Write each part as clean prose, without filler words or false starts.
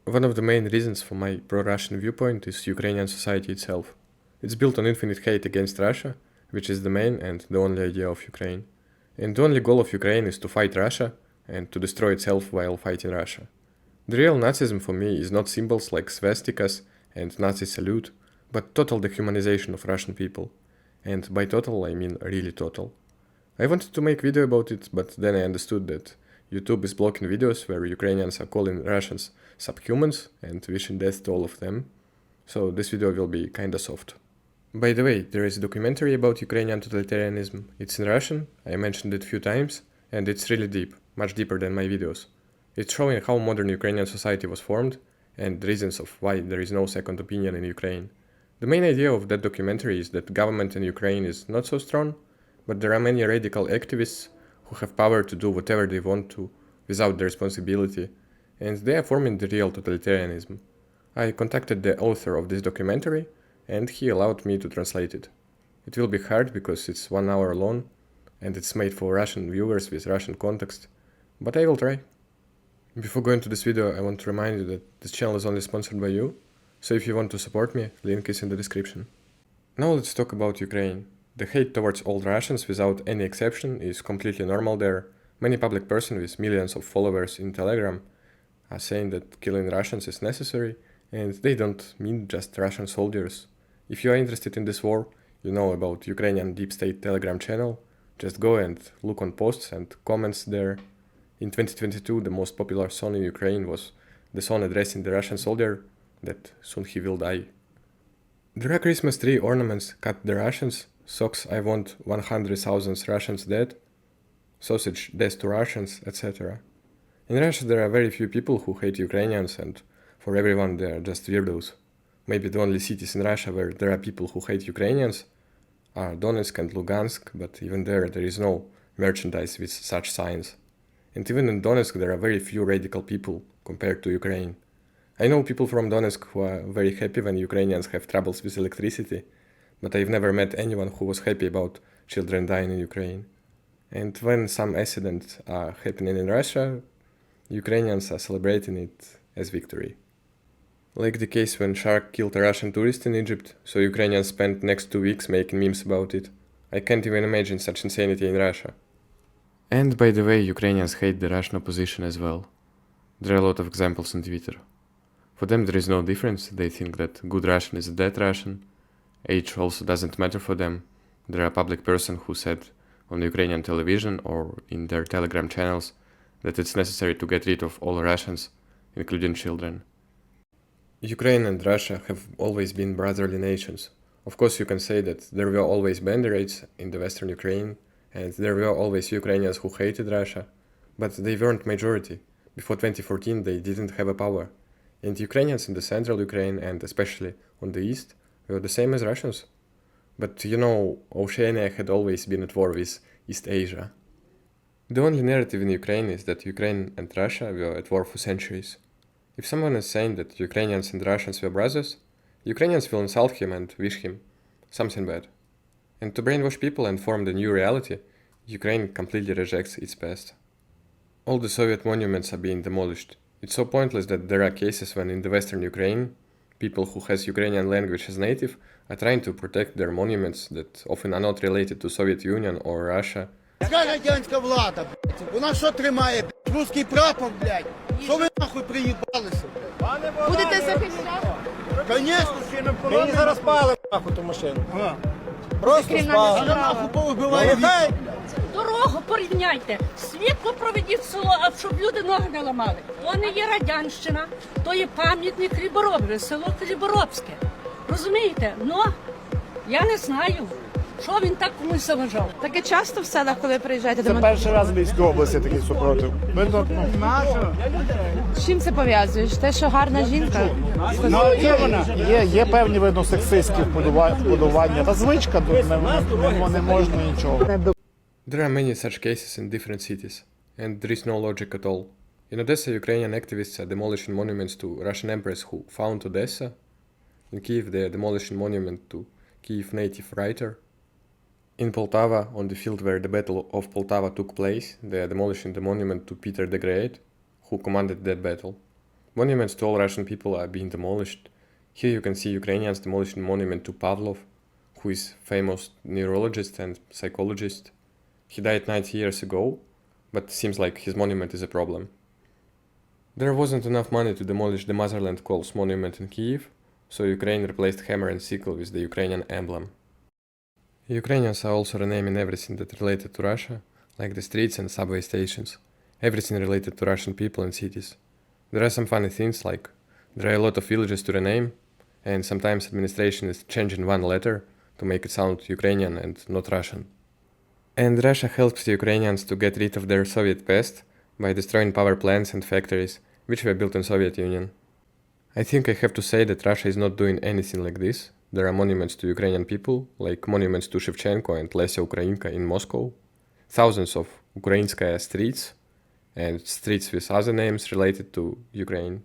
One of the main reasons for my pro-Russian viewpoint is Ukrainian society itself. It's built on infinite hate against Russia, which is the main and the only idea of Ukraine. And the only goal of Ukraine is to fight Russia and to destroy itself while fighting Russia. The real Nazism for me is not symbols like swastikas and Nazi salute, but total dehumanization of Russian people. And by total, I mean really total. I wanted to make video about it, but then I understood that YouTube is blocking videos where Ukrainians are calling Russians subhumans and wishing death to all of them, so this video will be kinda soft. By the way, there is a documentary about Ukrainian totalitarianism. It's in Russian, I mentioned it a few times, and it's really deep, much deeper than my videos. It's showing how modern Ukrainian society was formed, and the reasons of why there is no second opinion in Ukraine. The main idea of that documentary is that government in Ukraine is not so strong, but there are many radical activists who have power to do whatever they want to without the responsibility, and they are forming the real totalitarianism. I contacted the author of this documentary, and he allowed me to translate it. It will be hard because it's 1 hour long, and it's made for Russian viewers with Russian context, but I will try. Before going to this video, I want to remind you that this channel is only sponsored by you, so if you want to support me, link is in the description. Now let's talk about Ukraine. The hate towards all Russians without any exception is completely normal there. Many public persons with millions of followers in Telegram are saying that killing Russians is necessary, and they don't mean just Russian soldiers. If you are interested in this war, you know about Ukrainian deep state Telegram channel, just go and look on posts and comments there. In 2022, the most popular song in Ukraine was the song addressing the Russian soldier that soon he will die. There are Christmas tree ornaments cut the Russians, socks I want 100,000 Russians dead, sausage death to Russians, etc. In Russia there are very few people who hate Ukrainians, and for everyone they are just weirdos. Maybe the only cities in Russia where there are people who hate Ukrainians are Donetsk and Lugansk, but even there is no merchandise with such signs. And even in Donetsk there are very few radical people compared to Ukraine. I know people from Donetsk who are very happy when Ukrainians have troubles with electricity, but I've never met anyone who was happy about children dying in Ukraine. And when some accidents are happening in Russia, Ukrainians are celebrating it as victory. Like the case when shark killed a Russian tourist in Egypt, so Ukrainians spent next 2 weeks making memes about it. I can't even imagine such insanity in Russia. And by the way, Ukrainians hate the Russian opposition as well. There are a lot of examples on Twitter. For them there is no difference, they think that good Russian is a dead Russian. Age also doesn't matter for them. There are public person who said on Ukrainian television or in their Telegram channels that it's necessary to get rid of all Russians, including children. Ukraine and Russia have always been brotherly nations. Of course you can say that there were always banderates in the western Ukraine, and there were always Ukrainians who hated Russia, but they weren't majority. Before 2014 they didn't have a power. And Ukrainians in the central Ukraine and especially on the east were the same as Russians. But you know, Oceania had always been at war with East Asia. The only narrative in Ukraine is that Ukraine and Russia were at war for centuries. If someone is saying that Ukrainians and Russians were brothers, Ukrainians will insult him and wish him something bad. And to brainwash people and form the new reality, Ukraine completely rejects its past. All the Soviet monuments are being demolished. It's so pointless that there are cases when in the western Ukraine, people who has Ukrainian language as native are trying to protect their monuments that often are not related to Soviet Union or Russia. Яка радянська влада, блядь? Вона що тримає, блядь? Руський прапор, блядь? Що ви нахуй приїбалися, блядь? Будете захищати? Конечно, Мені зараз пали нахуй ту машину. Просто Кримінальна спали. справа. нахуй повибиває Нехай Дорогу порівняйте, світло проведіть в село, а щоб люди ноги не ламали. То не є Радянщина, то є пам'ятник Хліборобові, село Хліборобське. Розумієте? Ну, я не знаю, що він так комусь заважав. Таке часто в селах, коли приїжджаєте до це мене? перший раз в Львівській області такий супротив. Ми тут, З чим це пов'язуєш? Те, що гарна жінка? є певні видно сексистські вподобання. Та звичка тут не можна нічого. There are many such cases in different cities, and there is no logic at all. In Odessa, Ukrainian activists are demolishing monuments to Russian emperors who found Odessa. In Kiev, they are demolishing monument to Kiev native writer. In Poltava, on the field where the Battle of Poltava took place, they are demolishing the monument to Peter the Great, who commanded that battle. Monuments to all Russian people are being demolished. Here you can see Ukrainians demolishing monument to Pavlov, who is famous neurologist and psychologist. He died 90 years ago, but seems like his monument is a problem. There wasn't enough money to demolish the Motherland Calls monument in Kiev, so Ukraine replaced hammer and sickle with the Ukrainian emblem. Ukrainians are also renaming everything that related to Russia, like the streets and subway stations, everything related to Russian people and cities. There are some funny things, like there are a lot of villages to rename, and sometimes administration is changing one letter to make it sound Ukrainian and not Russian. And Russia helps the Ukrainians to get rid of their Soviet past by destroying power plants and factories which were built in Soviet Union. I think I have to say that Russia is not doing anything like this. There are monuments to Ukrainian people, like monuments to Shevchenko and Lesya Ukrainka in Moscow, thousands of Ukrainskaya streets, and streets with other names related to Ukraine.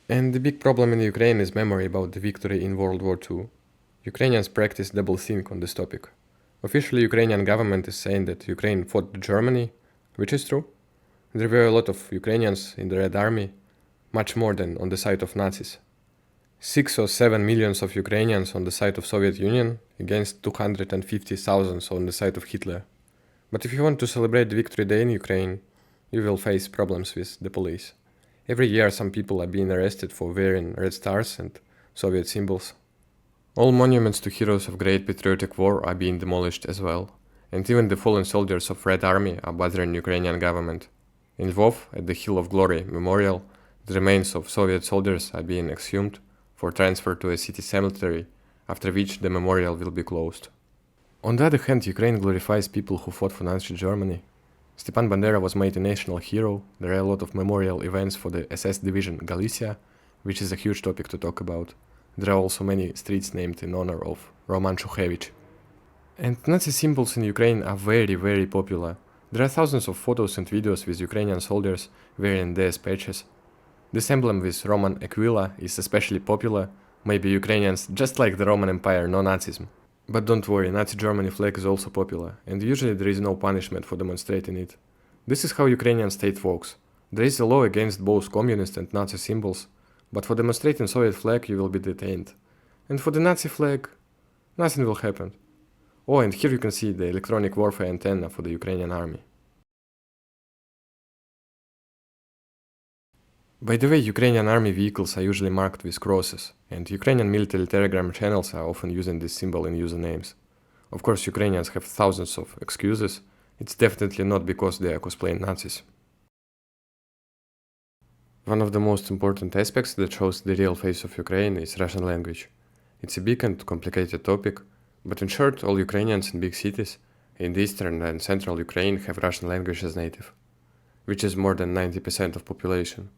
And the big problem in Ukraine is memory about the victory in World War II. Ukrainians practice double think on this topic. Officially, Ukrainian government is saying that Ukraine fought Germany, which is true. There were a lot of Ukrainians in the Red Army, much more than on the side of Nazis. 6 or 7 millions of Ukrainians on the side of Soviet Union against 250,000 on the side of Hitler. But if you want to celebrate the Victory Day in Ukraine, you will face problems with the police. Every year some people are being arrested for wearing red stars and Soviet symbols. All monuments to heroes of Great Patriotic War are being demolished as well, and even the fallen soldiers of Red Army are bothering Ukrainian government. In Lvov, at the Hill of Glory Memorial, the remains of Soviet soldiers are being exhumed for transfer to a city cemetery, after which the memorial will be closed. On the other hand, Ukraine glorifies people who fought for Nazi Germany. Stepan Bandera was made a national hero. There are a lot of memorial events for the SS division Galicia, which is a huge topic to talk about. There are also many streets named in honor of Roman Shukhevich. And Nazi symbols in Ukraine are very, very popular. There are thousands of photos and videos with Ukrainian soldiers wearing DS patches. This emblem with Roman Aquila is especially popular. Maybe Ukrainians just like the Roman Empire, no Nazism. But don't worry, Nazi Germany flag is also popular, and usually there is no punishment for demonstrating it. This is how Ukrainian state works. There is a law against both communist and Nazi symbols, but for demonstrating Soviet flag you will be detained. And for the Nazi flag, nothing will happen. Oh, and here you can see the electronic warfare antenna for the Ukrainian army. By the way, Ukrainian army vehicles are usually marked with crosses, and Ukrainian military telegram channels are often using this symbol in usernames. Of course, Ukrainians have thousands of excuses. It's definitely not because they are cosplaying Nazis. One of the most important aspects that shows the real face of Ukraine is Russian language. It's a big and complicated topic, but in short, all Ukrainians in big cities in the eastern and central Ukraine have Russian language as native, which is more than 90% of population.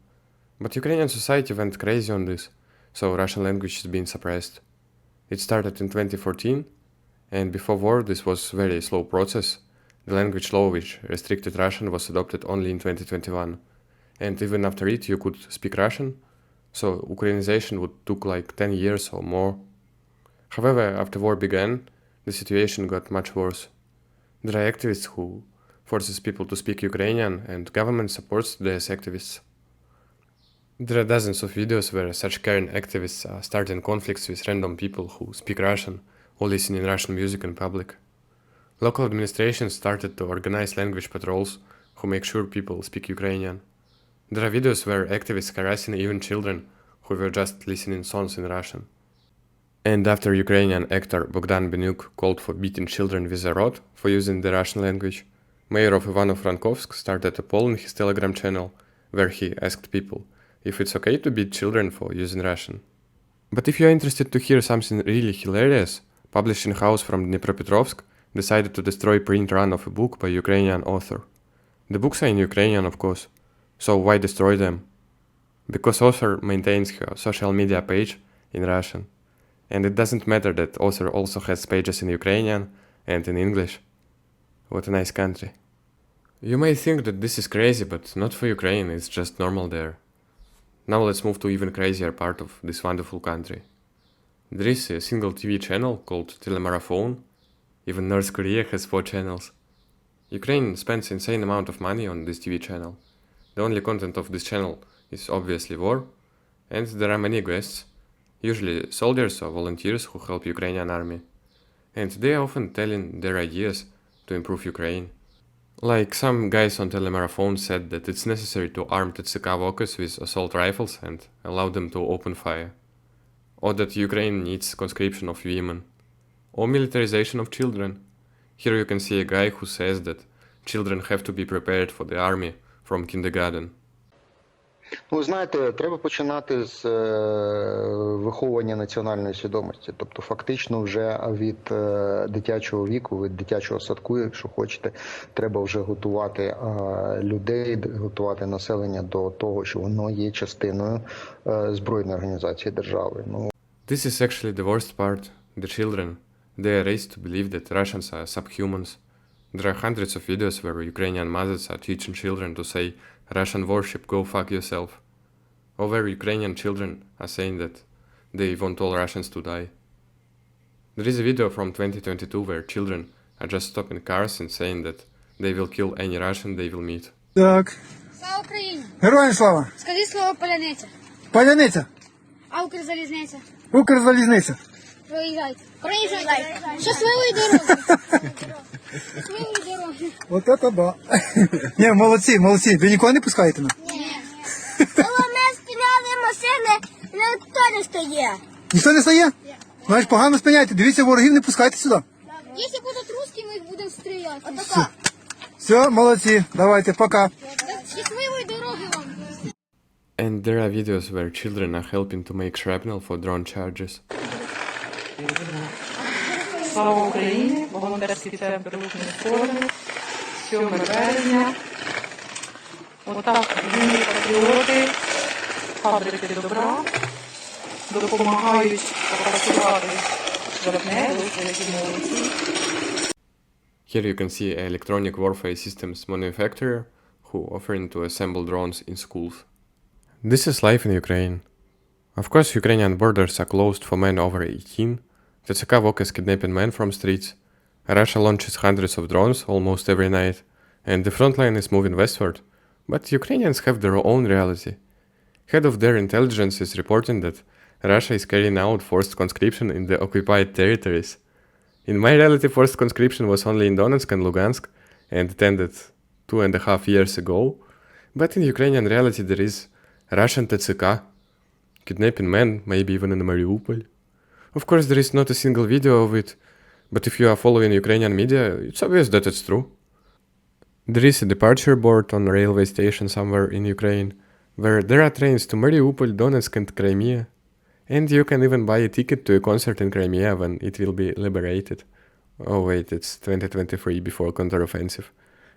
But Ukrainian society went crazy on this, so Russian language is being suppressed. It started in 2014, and before war this was a very slow process. The language law which restricted Russian was adopted only in 2021, and even after it you could speak Russian, so Ukrainization would took like 10 years or more. However, after war began, the situation got much worse. There are activists who forces people to speak Ukrainian, and government supports these activists. There are dozens of videos where such caring activists are starting conflicts with random people who speak Russian or listen in Russian music in public. Local administrations started to organize language patrols who make sure people speak Ukrainian. There are videos where activists harassing even children who were just listening songs in Russian. And after Ukrainian actor Bogdan Benyuk called for beating children with a rod for using the Russian language, mayor of Ivano-Frankovsk started a poll in his Telegram channel where he asked people if it's okay to beat children for using Russian. But if you're interested to hear something really hilarious, publishing house from Dnipropetrovsk decided to destroy print run of a book by Ukrainian author. The books are in Ukrainian, of course, so why destroy them? Because author maintains her social media page in Russian. And it doesn't matter that author also has pages in Ukrainian and in English. What a nice country. You may think that this is crazy, but not for Ukraine, it's just normal there. Now let's move to even crazier part of this wonderful country. There is a single TV channel called Telemarathon. Even North Korea has 4 channels. Ukraine spends insane amount of money on this TV channel. The only content of this channel is obviously war, and there are many guests, usually soldiers or volunteers who help Ukrainian army, and they are often telling their ideas to improve Ukraine. Like some guys on telemarathon said that it's necessary to arm TCK workers with assault rifles and allow them to open fire, or that Ukraine needs conscription of women, or militarization of children. Here you can see a guy who says that children have to be prepared for the army from kindergarten. Ну, ви знаєте, треба починати з виховування національної свідомості. Тобто фактично вже від дитячого віку, від дитячого садку, якщо хочете, треба вже готувати людей, готувати населення до того, що воно є частиною збройної організації держави. This is actually the worst part. The children. They are raised to believe that Russians are subhumans. There are hundreds of videos where Ukrainian mothers are teaching children to say Russian warship, go fuck yourself. Or where Ukrainian children are saying that they want all Russians to die. There is a video from 2022 where children are just stopping cars and saying that they will kill any Russian they will meet. Так. Слава Україні! Героям слава! Скажи слово паляниця. Паляниця! А Укрзалізниця? Укрзалізниця! Проїжджайте. Проїжджайте. Щасливої дороги. Щасливої дороги. Вот это да. Ні, молодці, молодці. Ви нікого не пускаєте на? Ні. Коли ми спіняли машини, ніхто не стає. Ніхто не стає? Знаєш, погано спиняйте. Дивіться, ворогів не пускайте сюди. Якщо будуть русські, ми їх будемо стріляти. Отака. Все, молодці. Давайте, пока. Щасливої дороги вам. And there are videos where children are helping to make shrapnel for drone charges. Слава Україні, волонтерський центр рухної форми, 7 березня. Отак юні патріоти, фабрики добра, допомагають працювати виробництву, які молодці. Here you can see an electronic warfare systems manufacturer who offering to assemble drones in schools. This is life in Ukraine. Of course, Ukrainian borders are closed for men over 18. TCK workers kidnapping men from streets. Russia launches hundreds of drones almost every night, and the front line is moving westward. But Ukrainians have their own reality. Head of their intelligence is reporting that Russia is carrying out forced conscription in the occupied territories. In my reality, forced conscription was only in Donetsk and Lugansk, and it ended 2.5 years ago. But in Ukrainian reality, there is Russian TCK kidnapping men, maybe even in Mariupol. Of course, there is not a single video of it, but if you are following Ukrainian media, it's obvious that it's true. There is a departure board on a railway station somewhere in Ukraine, where there are trains to Mariupol, Donetsk and Crimea, and you can even buy a ticket to a concert in Crimea when it will be liberated. Oh wait, it's 2023 before counteroffensive,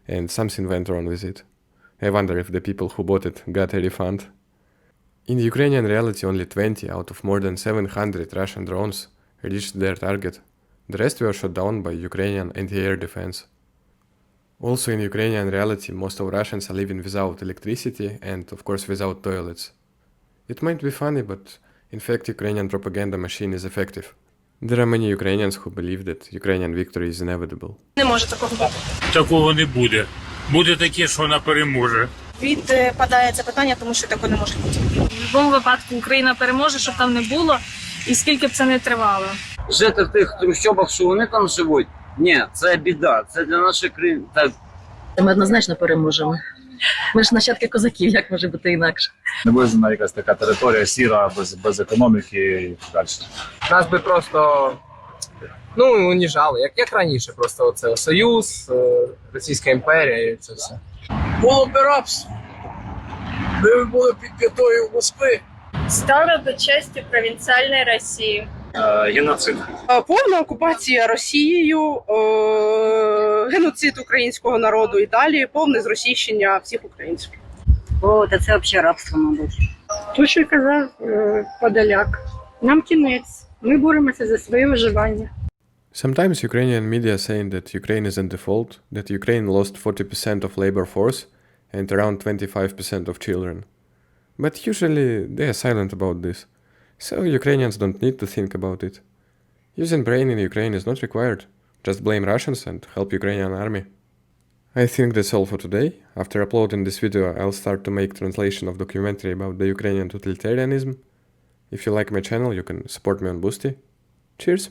and something went wrong with it. I wonder if the people who bought it got a refund. In Ukrainian reality, only 20 out of more than 700 Russian drones reached their target. The rest were shot down by Ukrainian anti-air defense. Also in Ukrainian reality, most of Russians are living without electricity and, of course, without toilets. It might be funny, but in fact, Ukrainian propaganda machine is effective. There are many Ukrainians who believe that Ukrainian victory is inevitable. Не може такого бути. Такого не буде. Буде таке, що вона переможе. Відпадає це питання, тому що такого не може бути. В будь-якому випадку Україна переможе, щоб там не було, і скільки б це не тривало. Жити в тих трущобах, що вони там живуть, ні, це біда, це для нашої країни. Ми однозначно переможемо. Ми ж нащадки козаків, як може бути інакше? Не визнана якась така територія сіра, без економіки і так далі. Нас би просто, уніжали, як раніше, просто оце Союз, Російська імперія і це все. Було б рабство. Ми були під п'ятою Москви. Стало до часті провінціальної Росії. Геноцид. Повна окупація Росією, геноцид українського народу і далі, повне зросійщення всіх українців. О, та це взагалі рабство, мабуть. То, що казав Подоляк, нам кінець, ми боремося за своє виживання. Sometimes Ukrainian media saying that Ukraine is in default, that Ukraine lost 40% of labor force and around 25% of children. But usually they are silent about this, so Ukrainians don't need to think about it. Using brain in Ukraine is not required, just blame Russians and help Ukrainian army. I think that's all for today. After uploading this video, I'll start to make translation of documentary about the Ukrainian totalitarianism. If you like my channel, you can support me on Boosty. Cheers!